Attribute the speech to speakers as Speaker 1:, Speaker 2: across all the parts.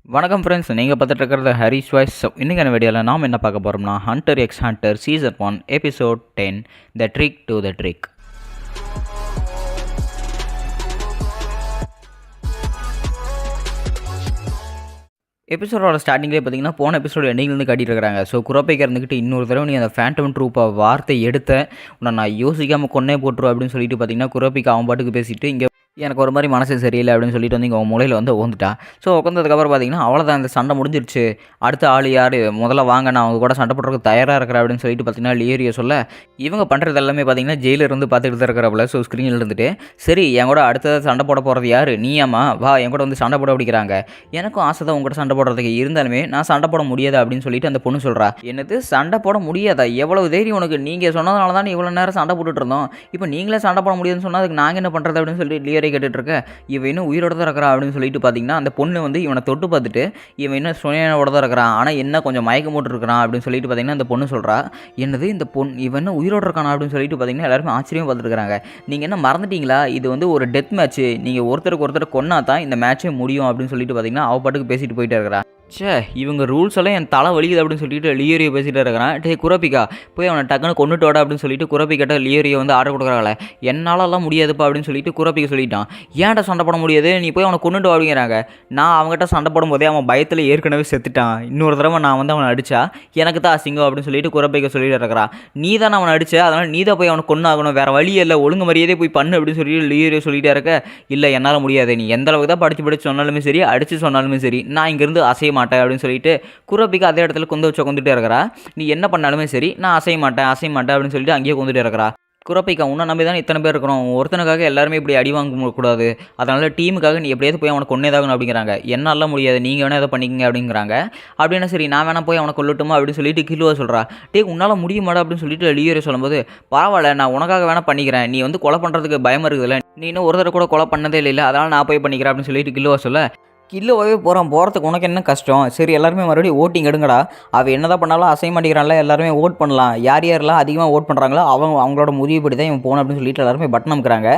Speaker 1: வணக்கம் ஃப்ரெண்ட்ஸ், நீங்கள் பார்த்துட்டு இருக்கிறது ஹரிஸ் வாய்ஸ். இன்றைக்கான வீடியோவில் நாம் என்ன பார்க்க போகிறோம்னா Hunter X Hunter season 1 episode 10 the trick to the trick. எபிசோடோட ஸ்டார்டிங்லேயே பார்த்தீங்கன்னா போன எபிசோடு எண்டிங்லேருந்து காட்டியிருக்கிறாங்க. ஸோ குரோப்பைக்கு இருந்துக்கிட்டு இன்னொரு தடவை நீ அந்த ஃபேண்டம் ட்ரூப்பை வார்த்தை எடுத்த உன்னை நான் யோசிக்காமல் கொன்னே போட்டுருவோம் அப்படின்னு சொல்லிட்டு பார்த்தீங்கன்னா குரோப்பிக்கு அவன் பாட்டுக்கு பேசிட்டு இங்கே எனக்கு ஒரு மாதிரி மனசு சரியில்லை அப்படின்னு சொல்லிட்டு வந்து இங்கே அவன் மூலையில் வந்து உந்துட்டா. ஸோ உட்காந்ததுக்கப்புறம் பார்த்தீங்கன்னா அவ்வளோதான், அந்த சண்டை முடிஞ்சிருச்சு, அடுத்த ஆள் யார் முதல்ல வாங்க, நான் அவங்க கூட சண்டை போடுறதுக்கு தயாராக இருக்கிறேன் அப்படின்னு சொல்லிட்டு பார்த்தீங்கன்னா லியரியை சொல்ல இவங்க பண்ணுறது எல்லாமே பார்த்தீங்கன்னா ஜெயிலில் இருந்து பார்த்துட்டு தான் இருக்கிறப்பல. ஸோ ஸ்க்ரீனில் இருந்துட்டு சரி என் கூட அடுத்தது சண்டை போட போகிறது யார், நீயாம்மா வா என் கூட வந்து சண்டை போட பிடிக்கிறாங்க, எனக்கும் ஆசை தான் உங்கள்கிட்ட சண்டை போடுறதுக்கு, இருந்தாலுமே நான் சண்டை போட முடியாது அப்படின்னு சொல்லிட்டு அந்த பொண்ணு சொல்கிறா. என்னது சண்டை போட முடியாதா, எவ்வளவு தைரியம் உனக்கு, நீங்கள் சொன்னதுனால தான் இவ்வளோ நேரம் சண்டை போட்டுட்டு இருந்தோம், இப்போ நீங்களே சண்டை போட முடியாதுன்னு சொன்னால் அதுக்கு நாங்கள் என்ன பண்ணுறது அப்படின்னு சொல்லிட்டு லியரை கேட்டுட்ருக்க. இவன் இன்னும் உயிரோட தான் இருக்கிறா அப்படின்னு சொல்லிட்டு பார்த்தீங்கன்னா அந்த பொண்ணு வந்து இவனை தொட்டு பார்த்துட்டு இவன் இன்னும் சுனையோட தான் இருக்கிறான், ஆனால் என்ன கொஞ்சம் மயக்கம் போட்டு இருக்கிறான் அப்படின்னு சொல்லிட்டு பார்த்தீங்கன்னா அந்த பொண்ணு சொல்கிறா. என்னது இந்த இவன் என்ன உயிரோட இருக்கானா அப்படின்னு சொல்லிட்டு பார்த்தீங்கன்னா எல்லாருமே ஆச்சரியம் பார்த்துருக்காங்க. நீங்கள் என்ன மறந்துட்டீங்களா, இது வந்து ஒரு டெத் மேட்ச்சு, நீங்கள் ஒருத்தருக்கு ஒருத்தர் கொன்னா தான் இந்த மேட்ச்சே முடியும் அப்படின்னு சொல்லிட்டு பார்த்தீங்கன்னா அவ பாட்டுக்கு பேசிட்டு போயிட்டே இருக்கிறா. சே இவங்க ரூல்ஸ் எல்லாம் என் தலை வலிக்குது அப்படின்னு சொல்லிட்டு லியோரியை பேசிகிட்டு இருக்கிறான். டே குரோப்பிக்கா போய் அவனை டக்குன்னு கொண்டுட்டு வாடா அப்படின்னு சொல்லிட்டு குரோப்பிக்கிட்ட லியோரியை வந்து ஆர்டர் கொடுக்குறாங்களே. என்னாலலாம் முடியாதுப்பா அப்படின்னு சொல்லிட்டு குரோப்பிக்க சொல்லிட்டான். ஏன்டா சண்டை போட முடியாது, நீ போய் அவனை கொண்டுட்டு அப்படிங்கிறாங்க. நான் அவங்ககிட்ட சண்டை போடும்போதே அவன் பயத்தில் ஏற்கனவே செத்துட்டான், இன்னொரு தடவை நான் வந்து அவனை அடித்தா எனக்கு தான் அசிங்கம் அப்படின்னு சொல்லிட்டு குரோப்பிக்க சொல்லிட்டு இருக்கிறான். நீ தானே அவனை அடிச்ச, அதனால் நீ தான் போய் அவனை கொண்டாகணும், வேறு வழி இல்லை, ஒழுங்கு மரியாதையே போய் பண்ணு அப்படின்னு சொல்லிட்டு லியோரியை சொல்லிட்டே இருக்க. இல்லை என்னால் முடியாது, நீ எந்த அளவுக்கு தான் படித்து சொன்னாலுமே சரி, அடித்து சொன்னாலுமே சரி, நான் இங்கேருந்து அசைய மாட்டேன் அப்படின்னு சொல்லிட்டு குரோப்பிக்கு அதே இடத்துல கொண்டுட்டே இருக்கிறா. நீ என்ன பண்ணாலுமே சரி நான் அசைய மாட்டேன் அப்படின்னு சொல்லிட்டு அங்கேயே கொண்டுட்டே இருக்கிறா. குரோப்பிக்கா உன்னை நம்பி தான் இத்தனை பேர் இருக்கிறோம், ஒருத்தனுக்காக எல்லாருமே இப்படி அடி வாங்கக்கூடாது, அதனால் டீமுக்காக நீ எப்படியாவது போய் அவனை கொன்னேதாகணும் அப்படிங்கிறாங்க. என்னாலாம் முடியாது, நீங்கள் வேணால் எதை பண்ணிக்கங்க அப்படிங்கிறாங்க. அப்படின்னா சரி நான் வேணா போய் அவனை கொல்லட்டுமா அப்படின்னு சொல்லிட்டு கில்லுவா சொல்கிறா. டே உன்னால் முடிய மாட்டா அப்படின்னு சொல்லிட்டு லியோரே சொல்லும்போது பரவாயில்ல நான் உனக்காக வேணால் பண்ணிக்கிறேன், நீ வந்து கொலை பண்ணுறதுக்கு பயமாக இருக்குதுல்ல, நீ இன்னும் ஒரு தடவை கூட கொலை பண்ணதே இல்லை, அதனால் நான் போய் பண்ணிக்கிறேன் அப்படின்னு சொல்லிட்டு கில்லுவா சொல்ல. கில்லோவே போகிறதுக்கு உனக்கு என்ன கஷ்டம், சரி எல்லாருமே மறுபடியும் ஓட்டிங் எடுங்கடா, அவள் என்ன தான் பண்ணாலும் அசைய மாட்டேங்கிறான்ல, எல்லாருமே ஓட் பண்ணலாம், யார் யாரெல்லாம் அதிகமாக ஓட் பண்ணுறாங்களோ அவங்களோட முடிவுப்படி தான் இவன் போகணும் அப்படின்னு சொல்லிட்டு எல்லாருமே பட்டன் அமுக்குறாங்க.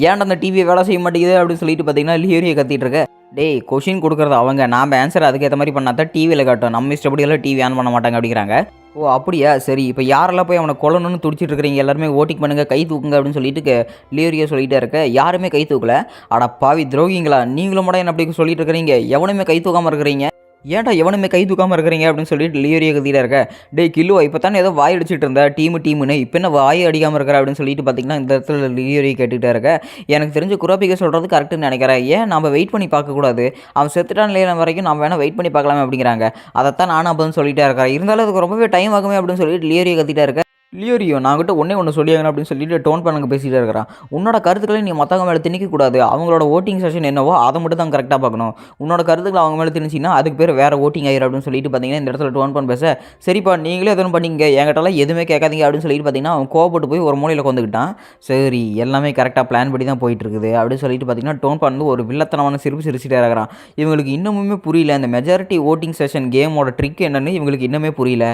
Speaker 1: ஏன்டா அந்த டிவியை வேலை செய்ய மாட்டேங்குது அப்படின்னு சொல்லிட்டு பார்த்தீங்கன்னா லியோரியை கத்திட்டு இருக்க. டேய் கொஷின் கொடுக்குறது அவங்க, நாம் ஆன்சர் அதுக்கேற்ற மாதிரி பண்ணால் தான் டிவியில் காட்டும், நம்ம இஷ்டப்படியெல்லாம் டிவி ஆன் பண்ண மாட்டாங்க அப்படிங்கிறாங்க. ஓ அப்படியா, சரி இப்போ யாரெல்லாம் போய் அவனை கொல்லணும்னு துடிச்சிட்டு இருக்கிறீங்க, எல்லாருமே ஓட்டிங் பண்ணுங்கள், கை தூக்குங்க அப்படின்னு சொல்லிட்டு லியோரியா சொல்லிகிட்டே இருக்க. யாருமே கை தூக்கல. அட பாவி துரோகிங்களா, நீங்களும் கூட என்ன அப்படி சொல்லிட்டு இருக்கிறீங்க, எவனுமே கை தூக்காமல் இருக்கிறீங்க, ஏன்டா எவனுமே கை தூக்காமல் இருக்கிறீங்க அப்படின்னு சொல்லிட்டு லியோரியா கத்திட்டு இருக்க. டே கில்லுவா இப்போ தானே ஏதோ வாய் அடிச்சுட்டு இருந்த டீமுன்னு, இப்போ என்ன வாய் அடிக்காமல் இருக்கிற அப்படின்னு சொல்லிட்டு பார்த்தீங்கன்னா இந்த இடத்துல லியோரியா கேட்டுகிட்டே இருக்க. எனக்கு தெரிஞ்சு குரோப்பிக்க சொல்கிறது கரெக்டுன்னு நினைக்கிறேன், ஏன் நம்ம வெயிட் பண்ணி பார்க்கக்கூடாது, அவன் செத்துட்டான் இல்லையா வரைக்கும் நம்ம வேணால் வெயிட் பண்ணி பார்க்கலாமே அப்படிங்கிறாங்க. அதைத்தான் நானும் அப்போன்னு சொல்லிட்டே இருக்கிறேன், இருந்தாலும் அதுக்கு ரொம்பவே டைம் ஆகுமே அப்படின்னு சொல்லிட்டு லியோரியா கத்திட்டே இருக்க. லியோரியோ நான் கிட்ட ஒன்று சொல்லியாங்க அப்படின்னு சொல்லிட்டு டோன் பண்ணுங்க பேசிகிட்டே இருக்கிறான். உன்னோட கருத்துக்களை நீ மற்றவங்க மேலே திணிக்கக்கூடாது, அவங்களோட ஓட்டிங் செஷன் என்னவோ அதை மட்டும் தான் கரெக்டாக பார்க்கணும், உன்னோட கருத்துக்களை அவங்க மேலே திணிச்சின்னா அதுக்கு பேர் வேறு ஓட்டிங் ஆயிரும் அப்படின்னு சொல்லிட்டு பார்த்தீங்கன்னா இந்த இடத்துல டோன் பண்ண பேச. சரிப்பா நீங்களே எதுவும் பண்ணிங்க, என்கிட்டலாம் எதுவுமே கேட்காதீங்க அப்படின்னு சொல்லிட்டு பார்த்தீங்கன்னா அவன் கோவப்பட்டு போய் ஒரு மூலையில் கொண்டுக்கிட்டான். சரி எல்லாமே கரெக்டாக பிளான் படி தான் போயிட்டு இருக்குது அப்படின்னு சொல்லிட்டு பார்த்தீங்கன்னா டோன் பண்ணு ஒரு வில்லத்தனமான சிரிச்சிட்டே இருக்கிறான். இவங்களுக்கு இன்னமுமே புரியல இந்த மெஜாரிட்டி ஓட்டிங் செஷன் கேமோட ட்ரிக் என்னன்னு இவங்களுக்கு இன்னுமே புரியல.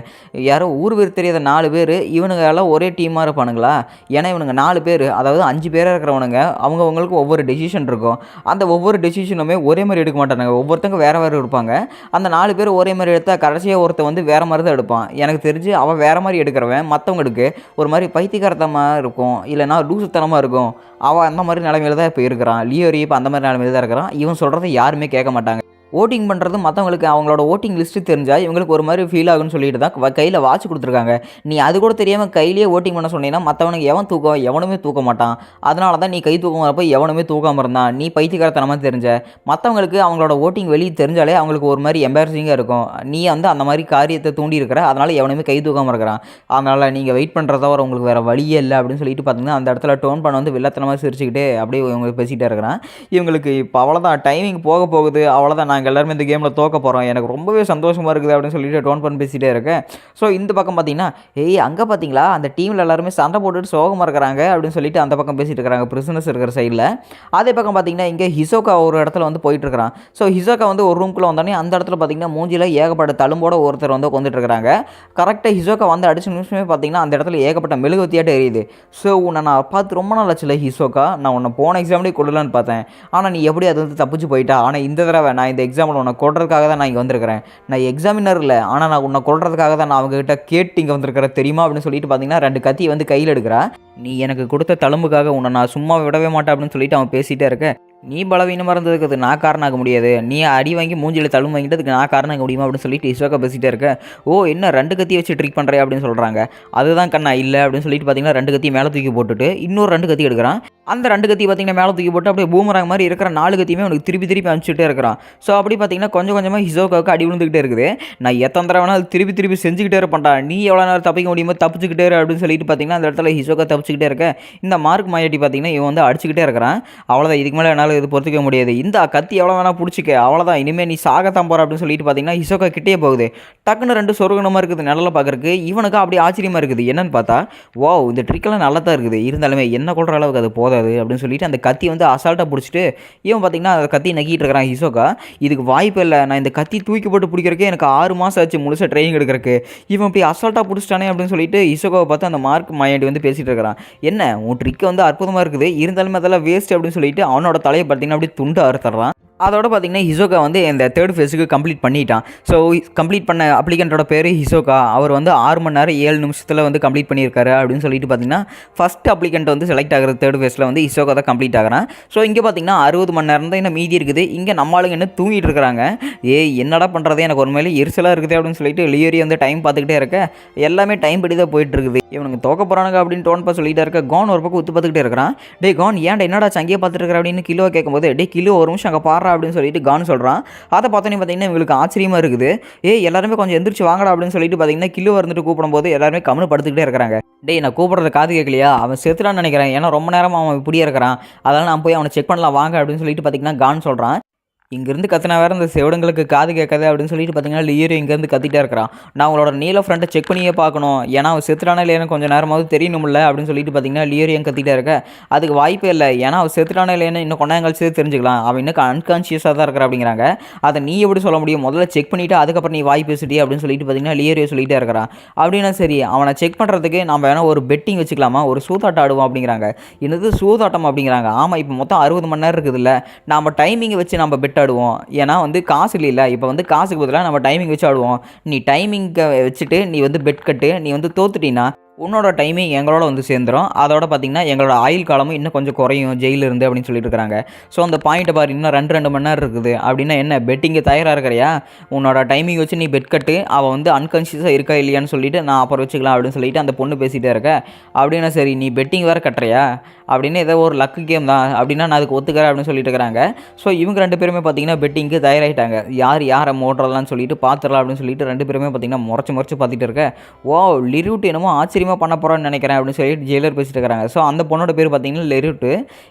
Speaker 1: யாரோ ஊர் பேர் தெரியாத 4 பேர் இவனுங்கெல்லாம் ஒரே டீமாக இருப்பானுங்களா, ஏன்னா இவனுங்க 4 பேர், அதாவது 5 பேராக இருக்கிறவனுங்க அவங்களுக்கு ஒவ்வொரு டெசிஷன் இருக்கும், அந்த ஒவ்வொரு டெசிஷனுமே ஒரே மாதிரி எடுக்க மாட்டானுங்க, ஒவ்வொருத்தங்க வேறு இருப்பாங்க. அந்த 4 பேர் ஒரே மாதிரி எடுத்தால் கடைசியாக ஒருத்தன் வந்து வேறு மாதிரி தான் எடுப்பான். எனக்கு தெரிஞ்சு அவன் வேறு மாதிரி எடுக்கிறவன் மற்றவங்களுக்கு ஒரு மாதிரி பைத்தியக்காரத்தமாக இருக்கும், இல்லைனா லூசுத்தனமாக இருக்கும், அவன் அந்த மாதிரி நிலைமையில தான் இப்போ இருக்கிறான். லியோரி இப்போ அந்த மாதிரி நிலைமையில தான் இருக்கிறான். இவன் சொல்கிறத யாருமே கேட்க மாட்டாங்க. ஓட்டிங் பண்ணுறது மற்றவங்களுக்கு அவங்களோட ஓட்டிங் லிஸ்ட்டு தெரிஞ்சால் இவங்களுக்கு ஒரு மாதிரி ஃபீல் ஆகுன்னு சொல்லிட்டு தான் கையில் வாட்ச் கொடுத்துருக்காங்க. நீ அது கூட தெரியாமல் கையிலேயே ஓட்டிங் பண்ண சொன்னீங்கன்னா மற்றவனுக்கு எவனுமே தூக்க மாட்டான், அதனால தான் நீ கை தூக்கறப்போ எவனுமே தூக்காமல் இருந்தான், நீ பைத்தியக்காரத்தனமாக தெரிஞ்ச, மற்றவங்களுக்கு அவங்களோட ஓட்டிங் வெளியே தெரிஞ்சாலே அவங்களுக்கு ஒரு மாதிரி எம்பாரசிங்காக இருக்கும், நீ வந்து அந்த மாதிரி காரியத்தை தூண்டி இருக்கிற, அதனால் எவனுமே கை தூக்காமல் இருக்கிறான், அதனால் நீங்கள் வெயிட் பண்ணுறதா உங்களுக்கு வேறு வழியே இல்லை அப்படின்னு சொல்லிட்டு பார்த்தீங்கன்னா அந்த இடத்துல டோன் பண்ண வந்து வில்லத்தனமாக சிரிச்சுக்கிட்டே அப்படியே இவங்க பேசிகிட்டே இருக்கிறான். இவங்களுக்கு இப்போ அவ்வளோதான், டைமிங் போக போகுது, அவ்வளோதான், நாங்கள் எல்லாருமே இந்த கேமில் தோக்க போகிறோம், எனக்கு ரொம்பவே சந்தோஷமாக இருக்குது அப்படின்னு சொல்லிட்டு டோன் பண்ணி பேசிகிட்டே இருக்கேன். ஸோ இந்த பக்கம் பார்த்தீங்கன்னா அங்கே பார்த்தீங்களா அந்த டீமில் எல்லாருமே சண்டை போட்டுட்டு சோகமாக இருக்கிறாங்க அப்படின்னு சொல்லிட்டு அந்த பக்கம் பேசிகிட்டு இருக்கிறாங்க பிரிசனர்ஸ் இருக்கிற சைடில். அதே பக்கம் பார்த்தீங்கன்னா இங்கே ஹிசோகா ஒரு இடத்துல வந்து போயிட்டுருக்கிறான். ஸோ ஹிசோகா வந்து ஒரு ரூம்குள்ளே வந்தோடனே அந்த இடத்துல பார்த்தீங்கன்னா மூஞ்சியில் ஏகப்பட்ட தழும்போட ஒருத்தர் வந்து கொண்டுட்டு இருக்கிறாங்க. கரெக்டாக ஹிசோகா வந்து அடிச்ச நிமிஷமே பார்த்தீங்கன்னா அந்த இடத்துல ஏகப்பட்ட மெழுகுவத்தியாட்ட எரியுது. ஸோ உன்னை நான் பார்த்து ரொம்ப நாள் ஆச்சுல ஹிசோகா, நான் உன்னை போன எக்ஸாம்லேயே கொள்ளலான்னு பார்த்தேன், ஆனால் நீ எப்படி அது வந்து தப்பிச்சு போயிட்டா, ஆனால் இந்த தடவை நான் இந்த எக்ஸாமில் உன்னை கொல்றதுக்காக தான் நான் இங்கே வந்திருக்கிறேன். நான் எக்ஸாமினர் இல்லை, ஆனால் நான் உன்னை கொல்றதுக்காக தான் நான் அவங்ககிட்ட கேட்டு இங்கே வந்திருக்கிறேன் தெரியுமா அப்படின்னு சொல்லிட்டு பார்த்தீங்கன்னா 2 கத்தியை வந்து கையில் எடுக்கிறா. நீ எனக்கு கொடுத்த தழும்புக்காக உன்னை நான் சும்மா விடவே மாட்டேன் அப்படின்னு சொல்லிட்டு அவன் பேசிகிட்டே இருக்க. நீ பலவீனமாக இருந்ததுக்கு அது நான் காரணம் ஆக முடியாது, நீ அடி வாங்கி மூஞ்சியில் தழும்பு வாங்கிட்டு அதுக்கு நான் காரணம் ஆக முடியுமா அப்படின்னு சொல்லிட்டு ஹிசோகா பேசிகிட்டே இருக்க. ஓ என்ன 2 கத்தியை வச்சு ட்ரிக் பண்ணுறே அப்படின்னு சொல்கிறாங்க. அதுதான் கண்ணா இல்லை அப்படின்னு சொல்லிட்டு பார்த்தீங்கன்னா 2 கத்தியை மேலே தூக்கி போட்டுட்டு இன்னொரு 2 கத்தி எடுக்கிறான். அந்த 2 கத்தி பார்த்தீங்கன்னா மேலே தூக்கி போட்டு அப்படியே பூமராங் மாதிரி இருக்கிற 4 கத்தியுமே அவனுக்கு திருப்பி அனுப்பிச்சுட்டே இருக்கிறான். ஸோ அப்படி பார்த்தீங்கன்னா கொஞ்சம் கொஞ்சமாக ஹிசோகாவுக்கு அடி விழுந்துக்கிட்டே இருக்குது. நான் எத்தனை தடவை வேணால் அது திருப்பி செஞ்சுக்கிட்டே இருப்பான்டா, நீ எவ்வளோ நேரம் தப்பிக்க முடியுமோ தப்பிச்சுக்கிட்டே இரு அப்படின்னு சொல்லிட்டு பார்த்தீங்கன்னா அந்த இடத்துல ஹிசோகா தப்பிச்சுக்கிட்டே இருக்க. இந்த மார்க் மாயாட்டி பார்த்தீங்கன்னா இவன் வந்து அடிச்சுக்கிட்டே இருக்கிறான். அவ்வளோதான், இதுக்கு மேலே என்னால் இது பொறுத்துக்க முடியாது, இந்த கத்தி எவ்வளோ வேணால் பிடிச்சிக்க, அவ்வளோதான், இனிமேல் நீ சாகத்தான் போகிற அப்படின்னு சொல்லிட்டு பார்த்தீங்கன்னா ஹிசோகா கிட்டே போகுது. டக்குன்னு 2 சொருகணமாக இருக்குது நிழலை பார்க்குறக்கு. இவனுக்கு அப்படியே ஆச்சரியமாக இருக்குது. என்னன்னு பார்த்தா வா இந்த ட்ரிக்கெல்லாம் நல்லா தான் இருக்குது, இருந்தாலுமே என்ன கொள்கிற அளவுக்கு அது போதாது அப்படின்னு சொல்லிட்டு அந்த கத்தி வந்து அசால்ட்டாக பிடிச்சிட்டு இவன் பார்த்தீங்கன்னா அந்த கத்தி நக்கிட்டு இருக்கிறான் ஹிசோகா. இதுக்கு வாய்ப்பு இல்லை, நான் இந்த கத்தி தூக்கி போட்டு பிடிக்கிறக்கே எனக்கு 6 மாதம் ஆச்சு முழுசாக ட்ரைனிங் எடுக்கிறக்கு, இவன் இப்படி அசால்ட்டாக பிடிச்சிட்டானே அப்படின்னு சொல்லிட்டு ஹிசோகாவை பார்த்து அந்த மார்க் மாயாண்டி வந்து பேசிகிட்டு இருக்கிறான். என்ன உன் ட்ரிக்கை வந்து அற்புதமாக இருக்குது, இருந்தாலுமே அதெல்லாம் வேஸ்ட் அப்படின்னு சொல்லிட்டு அவனோட தலையை பார்த்தீங்கன்னா அப்படியே துண்டு அறுத்துறான். அதோட பார்த்தீங்கன்னா ஹிசோகா வந்து இந்த 3rd ஃபேஸுக்கு கம்ப்ளீட் பண்ணிட்டான். ஸோ கம்ப்ளீட் பண்ண அப்ளிகண்ட்டோட பேர் ஹிசோகா. அவர் வந்து 6 மணி நேரம் 7 நிமிஷத்தில் வந்து கம்ப்ளீட் பண்ணியிருக்காரு அப்படின்னு சொல்லிட்டு பார்த்தீங்கன்னா ஃபஸ்ட் அப்ளிகண்ட் வந்து செலக்ட் ஆகிற 3rd ஃபேஸில் வந்து ஹிசோகா தான் கம்ப்ளீட் ஆகிறான். ஸோ இங்கே பார்த்தீங்கன்னா 60 மணி நேரம் தான் இன்னும் மீதி இருக்குது. இங்கே நம்மளுங்க என்ன தூங்கிட்டு இருக்கிறாங்க. என்னடா பண்ணுறது, எனக்கு ஒரு மேலே எரிசலாக இருக்குது அப்படின்னு சொல்லிட்டு லியோரி வந்து டைம் பார்த்துக்கிட்டே இருக்க. எல்லாமே டைம் படி தான் போயிட்டு இருக்குது. இவனுக்கு தோக்க போகிறானுங்க அப்படின்னு டோன்பா சொல்லிட்டு இருக்க. கான் ஒரு பக்கம் உத்து பார்த்துக்கிட்டே இருக்கிறான். டே கான் ஏன்டா என்னடா அங்கேயே பார்த்துட்டு இருக்கிற அப்படின்னு கிலோ கேட்கும்போது டே கிலோ ஒரு நிமிஷம் அங்கே பாடுறா அப்படின்னு சொல்லிட்டு கான் சொல்கிறான். அதை பார்த்தோன்னே பார்த்தீங்கன்னா இவங்களுக்கு ஆச்சரியமாக இருக்குது. எல்லாருமே கொஞ்சம் எந்திரிச்சு வாங்கடா அப்படின்னு சொல்லிட்டு பார்த்தீங்கன்னா கிலோ வந்துட்டு கூப்பிடும்போது எல்லாருமே கம்முன்னு படுத்துக்கிட்டே இருக்கிறாங்க. டேய் நான் கூப்பிட்றது காது கேட்கலையா, அவன் செத்துட்டான்னு நினைக்கிறேன், ஏன்னா ரொம்ப நேரமாக அவன் இப்படியே இருக்கிறான், அதனால் நான் போய் அவனை செக் பண்ணலாம் வாங்க அப்படின்னு சொல்லிட்டு பார்த்தீங்கன்னா கான் சொல்கிறான். இங்கேருந்து கத்தினா வேறு இந்த செவடுங்களுக்கு காது கேட்காது அப்படின்னு சொல்லிட்டு பார்த்தீங்கன்னா லியரு இங்கேருந்து கத்திட்டே இருக்கிறான். நான் அவங்களோட நீல ஃப்ரெண்டை செக் பண்ணியே பார்க்கணும், ஏன்னா அவன் செத்துட்டானே இல்லையா கொஞ்சம் நேரமாவது தெரியணும்ல அப்படின்னு சொல்லிட்டு பார்த்தீங்கன்னா லியரு எங்க கத்திட்டே இருக்க. அதுக்கு வாய்ப்பே இல்லை, ஏன்னா அவன் செத்துட்டானே இல்லைன்னு இன்னும் கொண்டாங்க கழிச்சு தெரிஞ்சுக்கலாம், அவன் இன்னும் அன்கான்ஷியஸாக தான் இருக்கிற அப்படிங்கிறாங்க. அதை நீ எப்படி சொல்ல முடியும், முதல்ல செக் பண்ணிவிட்டு அதுக்கப்புறம் நீ வாய் பேசிட்டியே அப்படின்னு சொல்லிட்டு பார்த்தீங்கன்னா லியரு சொல்லிகிட்டே இருக்கிறான். அப்படின்னா சரி அவனை செக் பண்ணுறதுக்கு நம்ம வேணால் ஒரு பெட்டிங் வச்சுக்கலாமா, ஒரு சூதாட்டம் ஆடுவோம் அப்படிங்கிறாங்க. என்னது சூதாட்டம் அப்படிங்கிறாங்க. ஆமாம் இப்போ மொத்தம் 60 மணி நேரம் இருக்குதுல்ல, நம்ம டைமிங்கை வச்சு நம்ம பெட் ஆடுவோம், ஏன்னா வந்து காசு இல்லைல்ல, இப்போ வந்து காசுக்கு பதிலாக நம்ம டைமிங் வச்சு ஆடுவோம். நீ டைமிங்கை வச்சுட்டு நீ வந்து பெட் கட்டு, நீ வந்து தோத்துட்டீங்கன்னா உன்னோட டைமிங் எங்களோட வந்து சேர்ந்துடும், அதோட பார்த்திங்கன்னா எங்களோட ஆயுள் காலமும் இன்னும் கொஞ்சம் குறையும் ஜெயிலில் இருந்து அப்படின்னு சொல்லிட்டு இருக்கிறாங்க. ஸோ அந்த பாயிண்ட்டை பாரு, இன்னும் 2 மணி நேரம் இருக்குது அப்படின்னா என்ன பெட்டிங்கு தயாராக இருக்கிறியா, உன்னோட டைமிங் வச்சு நீ பெட் கட்டு, அவள் வந்து அன்கான்ஷியஸாக இருக்கா இல்லையான்னு சொல்லிட்டு நான் அப்புறம் வச்சுக்கலாம் அப்படின்னு சொல்லிட்டு அந்த பொண்ணு பேசிகிட்டே இருக்க. அப்படின்னா சரி நீ பெட்டிங் வேறு கட்டுறியா அப்படின்னு ஏதோ ஒரு லக்கு கேம் தான் அப்படின்னா நான் அதுக்கு ஒத்துக்கிறேன் அப்படின்னு சொல்லிட்டு இருக்கிறாங்க. ஸோ இவங்க 2 பேருமே பார்த்தீங்கன்னா பெட்டிங்க்கு தயாராகிட்டாங்க. யாரை மோடுறலான்னு சொல்லிட்டு பார்த்துடலாம் அப்படின்னு சொல்லிட்டு 2 பேருமே பார்த்தீங்கன்னா முறைச்சு பார்த்துட்டு இருக்க. ஓ லிரூட் என்னமோ ஆச்சரியமாக பண்ண போகிறான்னு நினைக்கிறேன் அப்படின்னு சொல்லிட்டு ஜெயிலர் பேசிட்டு இருக்கிறாங்க. ஸோ அந்த பொண்ணோட பேர் பார்த்தீங்கன்னா லெரூட்டு.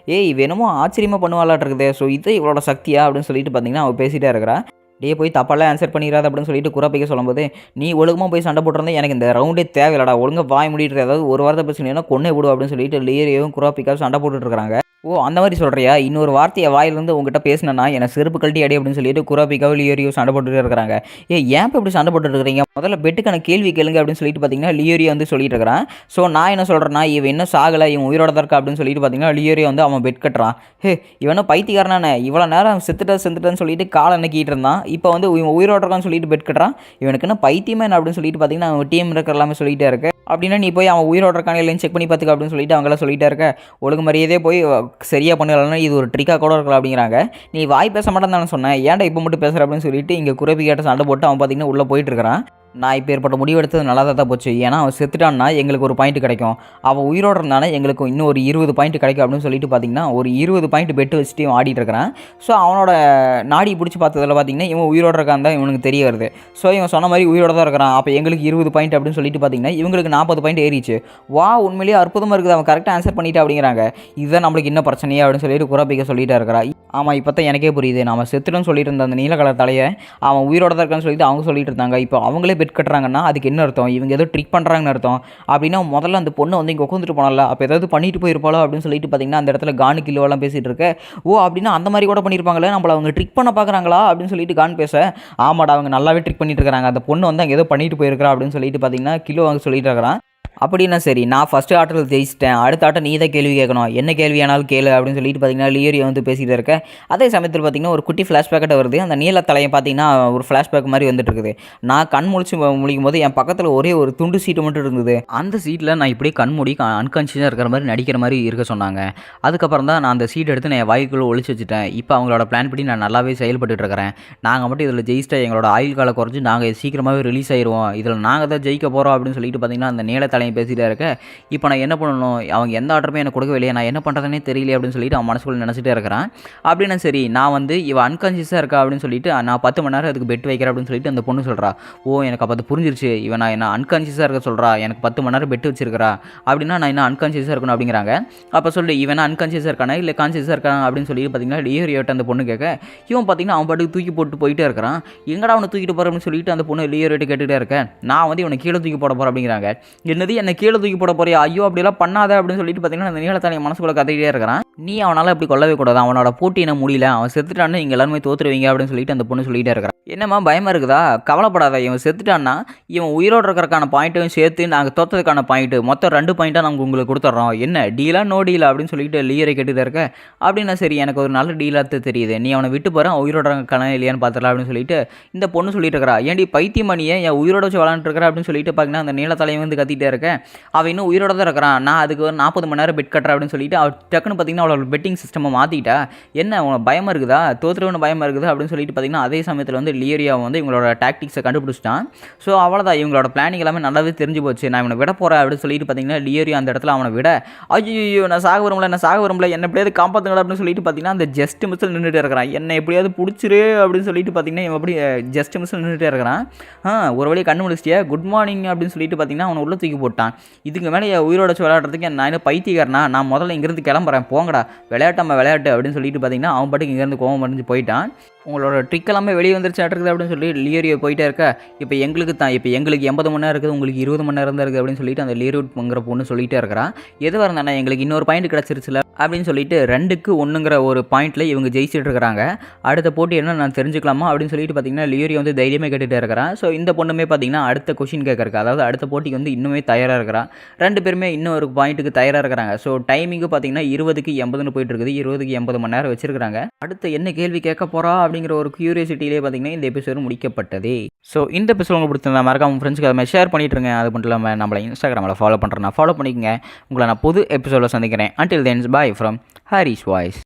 Speaker 1: வேணுமோ ஆச்சரியமாக பண்ணுவாளாட்டு இருக்குது, ஸோ இது இவளோட சக்தியா அப்படின்னு சொல்லிட்டு பார்த்தீங்கன்னா அவள் பேசிகிட்டே இருக்கிறா. டே போய் தப்பாலாம் ஆன்சர் பண்ணிடாது அப்படின்னு சொல்லிட்டு குராப்பிக்க சொல்லும்போது நீ ஒழுங்கமாக போய் சண்டை போட்டுருந்தா எனக்கு இந்த ரவுண்டே தேவையில்லடா, ஒழுங்காக வாய் முடிட்டு ஏதாவது ஒரு வாரத்தை பேசுனீங்கன்னா கொன்னே விடு அப்படின்னு சொல்லிட்டு லியரியும் குராப்பிக்காவும் சண்டை போட்டுட்டு இருக்காங்க. ஓ அந்த மாதிரி சொல்கிறியா, இன்னொரு வார்த்தையை வாயிலிருந்து உங்ககிட்ட பேசினா எனக்கு செருப்பு கழட்டி அடி அப்படின்னு சொல்லிட்டு குராப்பிக்காவும் லியோரியோ சண்டை போட்டுட்டு இருக்கிறாங்க. ஏன் இப்படி சண்டை போட்டுட்டு இருக்கிறீங்க, முதல்ல பெட்டுக்கான கேள்வி கேளுங்க அப்படின்னு சொல்லிட்டு பார்த்தீங்கன்னா லியோரியோ வந்து சொல்லிட்டு இருக்கிறான். ஸோ நான் என்ன சொல்கிறேன்னா இவன் இன்னும் சாகலை, இவன் உயிரோட தான் இருக்கா அப்படின்னு சொல்லிட்டு பார்த்தீங்கன்னா லியோரியோ வந்து அவன் பெட் கட்டுறான். இவனும் பைத்தியக்காரனானே, இவ்வளோ நேரம் செத்துட்டான்னு சொல்லிட்டு காலை நக்கிட்டு இருந்தான், இப்போ வந்து இவன் உயிரோட இருக்கான்னு சொல்லிட்டு பெட் கட்டுறான். இவனுக்கு என்ன பைத்தியமே அப்படின்னு சொல்லிட்டு பார்த்தீங்கன்னா அவன் டீம் இருக்கிற எல்லாமே சொல்லிகிட்டே இருக்கு. அப்படின்னா நீ போய் அவன் உயிரோட இருக்கானே இல்லைன்னு செக் பண்ணி பார்த்துக்க அப்படின்னு சொல்லிட்டு அவங்களாம் சொல்லிகிட்டே இருக்க. ஒழுங்கு மாதிரியே போய் சரியாக பண்ணலாம், இது ஒரு ட்ரிக்காக கூட இருக்கலாம் அப்படிங்கிறாங்க. நீ வாய் பேச மாட்டேன்னு தானே சொன்னேன், ஏன்டா இப்போ மட்டும் பேசுகிற அப்படின்னு சொல்லிட்டு இங்கே குறைப்பி கேட்ட சண்டை போட்டு அவன் பார்த்தீங்கன்னா உள்ளே போயிட்டு இருக்கிறான். நான் இப்போ ஏற்பட்ட முடிவு எடுத்தது நல்லா தான் போச்சு, ஏன்னா அவன் செத்துட்டான்னா எங்களுக்கு ஒரு பாயிண்ட் கிடைக்கும், அவன் உயிரோடு இருந்தானே எங்களுக்கு இன்னும் ஒரு 20 பாயிண்ட் கிடைக்கும் அப்படின்னு சொல்லிட்டு பார்த்தீங்கன்னா ஒரு 20 பாயிண்ட் பெட்டு வச்சுட்டு இவன் ஆடிட்டு இருக்கிறான். ஸோ அவனோட நாடி பிடிச்சி பார்த்ததில் பார்த்தீங்கன்னா இவன் உயிரோடு இருக்கான் தான் இவனுக்கு தெரிய வருது. ஸோ இவன் சொன்ன மாதிரி உயிரோடு தான் இருக்கிறான், அப்போ எங்களுக்கு 20 பாயிண்ட் அப்படின்னு சொல்லிட்டு பார்த்தீங்கன்னா இவங்களுக்கு 40 பாயிண்ட் ஏறிச்சு. வா உண்மையிலேயே அற்புதமாக இருக்குது, அவன் கரெக்டாக ஆன்சர் பண்ணிட்டு அப்படிங்கிறாங்க. இதுதான் நம்மளுக்கு என்ன பிரச்சனையா அப்படின்னு சொல்லிட்டு குராப்பிக்க சொல்லிட்டு இருக்கிறா. ஆமாம் இப்போ தான் எனக்கே புரியுது, நம்ம செத்துட்டோன்னு சொல்லிட்டு இருந்த அந்த நீல கலர் தலையை அவன் உயிரோட தான் இருக்கான்னு சொல்லிட்டு அவங்க சொல்லிட்டு இருந்தாங்க. இப்போ அவங்களே பெட் கட்டுறாங்கன்னா அதுக்கு என்ன அர்த்தம், இவங்க ஏதோ ட்ரிக் பண்ணுறாங்கன்னு அர்த்தம். அப்படின்னா முதல்ல அந்த பொண்ணை வந்து இங்கே உட்காந்துட்டு போனால, அப்போ ஏதாவது பண்ணிட்டு போயிருப்பாளோ அப்படின்னு சொல்லிட்டு பார்த்தீங்கன்னா அந்த இடத்துல கானு கிலோவெல்லாம் பேசிகிட்டு இருக்க. ஓ அப்படின்னா அந்த மாதிரி கூட பண்ணியிருப்பாங்களே, நம்மளை அவங்க ட்ரிக் பண்ண பார்க்குறாங்களா அப்படின்னு சொல்லிட்டு கான் பேச. ஆமாடா அவங்க நல்லாவே ட்ரிக் பண்ணிட்டு இருக்காங்க, அந்த பொண்ணு வந்து அங்கே ஏதோ பண்ணிட்டு போயிருக்கிறா அப்படின்னு சொல்லிட்டு பார்த்தீங்கன்னா கிலோ அவங்க சொல்லிட்டு இருக்கிறான். அப்படின்னா சரி, நான் ஃபஸ்ட்டு ஆட்டத்தில் ஜெயிச்சிட்டேன், அடுத்த ஆட்டம் நீ தான் கேள்வி கேட்கணும், என்ன கேள்வி ஆனாலும் கேளு அப்படின்னு சொல்லிட்டு பார்த்தீங்கன்னா லியோரியோ வந்து பேசிகிட்டு இருக்க. அதே சமயத்தில் பார்த்தீங்கன்னா ஒரு குட்டி ஃப்ளாஷ்பேக்கிட்ட வருது. அந்த நீல தலையை பார்த்தீங்கன்னா ஒரு ஃப்ளாஷ்பேக் மாதிரி வந்துட்டு இருக்குது. நான் கண் முழிக்கும் போது என் பக்கத்தில் ஒரே ஒரு துண்டு சீட்டு மட்டும் இருந்தது. அந்த சீட்டில் நான் இப்படியே கண் மூடி அன்கான்ஷியஸாக இருக்கிற மாதிரி நடிக்கிற மாதிரி இருக்க சொன்னாங்க. அதுக்கப்புறம் தான் நான் அந்த சீட் எடுத்து நான் என் வாய்க்குள்ளே ஒழிச்சு வச்சுட்டேன். இப்போ அவங்களோட பிளான் படி நான் நல்லாவே செயல்பட்டு இருக்கிறேன். நாங்கள் மட்டும் இதில் ஜெயிச்சிட்டா எங்களோட ஆயுள் காலம் குறைஞ்சி நாங்கள் சீக்கிரமாகவே ரிலீஸ் ஆயிடுவோம், இதில் நாங்கள் தான் ஜெயிக்க போகிறோம் அப்படின்னு சொல்லிட்டு பார்த்தீங்கன்னா அந்த நீல தலையை பேசிகிட்டே இருக்க. இப்போ நான் என்ன பண்ணணும், அவங்க எந்த ஆர்டருமே எனக்கு கொடுக்கவே இல்லையா, நான் என்ன பண்ணுறதுனே தெரியல அப்படின்னு சொல்லிட்டு அவன் மனசுக்குள்ளே நினச்சிட்டே இருக்கிறான். அப்படின்னா சரி, நான் வந்து இவன் அன்கான்ஷியஸாக இருக்கா அப்படின்னு சொல்லிட்டு நான் 10 மணி நேரம் அதுக்கு பெட் வைக்கிறேன் அப்படின்னு சொல்லிட்டு அந்த பொண்ணு சொல்கிறா. ஓ, எனக்கு அப்போ அது புரிஞ்சிருச்சு, இவன் நான் என்ன அன்கான்ஷியஸாக இருக்க சொல்கிறா, எனக்கு 10 மணி நேரம் பெட் வச்சிருக்கிறா அப்படின்னா நான் என்ன அன்கான்ஷியஸாக இருக்கணும் அப்படிங்கிறாங்க. அப்போ சொல்லி இவன் அன்கான்ஷியஸாக இருக்கானா இல்லை கான்ஷியஸாக இருக்கான் அப்படின்னு சொல்லிட்டு பார்த்தீங்கன்னா லியோரியோட்ட அந்த பொண்ணு கேட்க. இவன் பார்த்தீங்கன்னா அவன் பாட்டுக்கு தூக்கி போட்டு போயிட்டே இருக்கிறான். எங்கடா அவனை தூக்கிட்டு போகிற அப்படின்னு சொல்லிட்டு அந்த பொண்ணு லியோரியோட்ட கேட்டுகிட்டே இருக்கேன். நான் வந்து இவனை கீழே தூக்கி போட போகிறேன் அப்படிங்கிறாங்க. என்னது, என்ன கீழே தூக்கி போட போறியா, ஐயோ அப்படிலாம் பண்ணாத அப்படின்னு சொல்லிட்டு பார்த்தீங்கன்னா அந்த நீலத்தானி மனசுக்குள்ள கத்திக்கிட்டே இருக்கிறான். நீ அவனால் அப்படி கொல்லவே கூடாது, அவனோட போட்டி என்ன முடியல, அவன் செத்துட்டான்னு நீங்கள் எல்லாருமே தோற்றுருவீங்க அப்படின்னு சொல்லிட்டு அந்த பொண்ணு சொல்லிகிட்டே இருக்கிறான். என்னம்மா பயமாக இருக்குதா, கவலைப்படாத, இவன் செத்துட்டான்னா இவன் உயிரோடு இருக்கிறக்கான பாயிண்ட்டையும் சேர்த்து நாங்கள் தோற்றதுக்கான பாயிண்ட்டு மொத்தம் 2 பாயிண்ட்டாக நாங்கள் உங்களுக்கு கொடுத்துட்றோம், என்ன டீலா நோ டீலா அப்படின்னு சொல்லிட்டு லியரை கேட்டுகிட்டே இருக்க. அப்படின்னா சரி, எனக்கு ஒரு நல்ல டீலாக தெரியுது, நீ அவனை விட்டு போகிறேன், உயிரோட இருக்கான இல்லையான்னு பார்த்துடலாம் அப்படின்னு சொல்லிட்டு இந்த பொண்ணு சொல்லிட்டு இருக்கிறா. ஏன்டி பைத்தியமணியை என் உயிரோட வச்சு விளாண்டுருக்கிற அப்படின்னு சொல்லிட்டு பார்த்தீங்கன்னா அந்த நீலத்தலையை வந்து கத்திட்டே இருக்கேன். அவன் இன்னும் உயிரோட தான் இருக்கிறான், நான் அதுக்கு ஒரு 40 மணி நேரம் பெட் கட்டுறேன் அப்படின்னு சொல்லிட்டு அவள் டக்குன்னு பார்த்தீங்கன்னா அவளோட பெட்டிங் சிஸ்டமை மாற்றிட்டா. என்ன உனக்கு பயமாக இருக்குதா, தோற்றுருவனு பயமாக இருக்குது அப்படின்னு சொல்லிட்டு பார்த்தீங்கன்னா அதே சமயத்தில் வந்து லியோரியாவை வந்து இவங்களோட டாக்டிக்ஸை கண்டுபிடிச்சிட்டான். ஸோ அவ்வளோதான், இவங்களோட பிளானிங் எல்லாமே நல்லாவே தெரிஞ்சு போச்சு. நான் இவனை விட போகிறேன் அப்படின்னு சொல்லிட்டு பார்த்தீங்கன்னா லியோரியா அந்த இடத்துல அவனை விட, ஐயோ நான் சாக வரும்ல என்ன எப்படியாவது காப்பாற்றுங்களா அப்படின்னு சொல்லிட்டு பார்த்தீங்கன்னா அந்த ஜஸ்ட் மிஸ்ஸில் நின்றுட்டு இருக்கிறான். என்னை எப்படியாவது பிடிச்சிரு அப்படின்னு சொல்லிட்டு பார்த்தீங்கன்னா இவன் எப்படி ஜஸ்ட் மிஸ்ஸில் நின்றுட்டே இருக்கிறான். ஒரு வழியை கண்ணு முடிச்சிட்டியா, குட் மார்னிங் அப்படின்னு சொல்லிட்டு பார்த்தீங்கன்னா அவனை உள்ள தூக்கி போட்டான். இதுக்கு மேலே உயிரோட வச்சு விளையாடுறதுக்கு நான் என்ன பைத்தியக்காரனா, நான் முதல்ல இங்கேருந்து கிளம்புறேன், போங்கடா விளையாட்டு அப்படின்னு சொல்லிட்டு பார்த்தீங்கன்னா அவன் பாட்டுக்கு இங்கேருந்து கோவம் மறைஞ்சு போயிட்டான். உங்களோட ட்ரிக் எல்லாமே வெளியே வந்துருச்சு இருக்குது அப்படின்னு சொல்லி லியோரியோ போயிட்டே இருக்க. இப்போ எங்களுக்கு 80 மணி நேரம் இருக்குது, உங்களுக்கு 20 மணி நேரம் தான் இருக்குது அப்படின்னு சொல்லிட்டு அந்த லியோரியோங்கிற பொண்ணு சொல்லிகிட்டே இருக்கிறான். எதுவாக இருந்தானே எங்களுக்கு இன்னொரு பாயிண்ட் கிடச்சிருச்சுல அப்படின்னு சொல்லிட்டு 2க்கு 1ங்கிற ஒரு பாயிண்ட்டில் இவங்க ஜெயிச்சிட்டு இருக்கிறாங்க. அடுத்த போட்டி என்ன நான் தெரிஞ்சுக்கலாமா அப்படின்னு சொல்லிட்டு பார்த்தீங்கன்னா லியோரியோ வந்து தைரியமே கேட்டுகிட்டே இருக்கிறான். ஸோ இந்த பொண்ணுமே பார்த்தீங்கன்னா அடுத்த கொஷின் கேட்கறக்கு, அதாவது அடுத்த போட்டிக்கு வந்து இன்னுமே தயாராக இருக்கிறான். 2 பேருமே இன்னும் ஒரு பாயிண்ட்டுக்கு தயாராக இருக்கிறாங்க. ஸோ டைமிங்கு பார்த்தீங்கன்னா 20க்கு 80ன்னு போயிட்டு இருக்குது, 20க்கு 80 மணி நேரம் வச்சிருக்காங்க. அடுத்து என்ன கேள்வி கேட்க போகிறா அப்படிங்கிற ஒரு கியூரியாசிட்டியிலே பார்த்தீங்கன்னா இந்த எபிசோடு முடிக்கப்பட்டதே. ஸோ இந்த எபிசோட் உங்களுக்கு பிடிச்சிருந்தா மறக்காம உங்கள் ஃப்ரெண்ட்ஸ்க்கு அதை ஷேர் பண்ணிட்டுருங்க. அது மட்டும் இல்லாமல் நம்மளை இன்ஸ்டாகிராமில் ஃபாலோ பண்ணிக்கங்க. உங்களை நான் புது எபிசோடில் சந்திக்கிறேன். Until then, bye from Harry's Voice.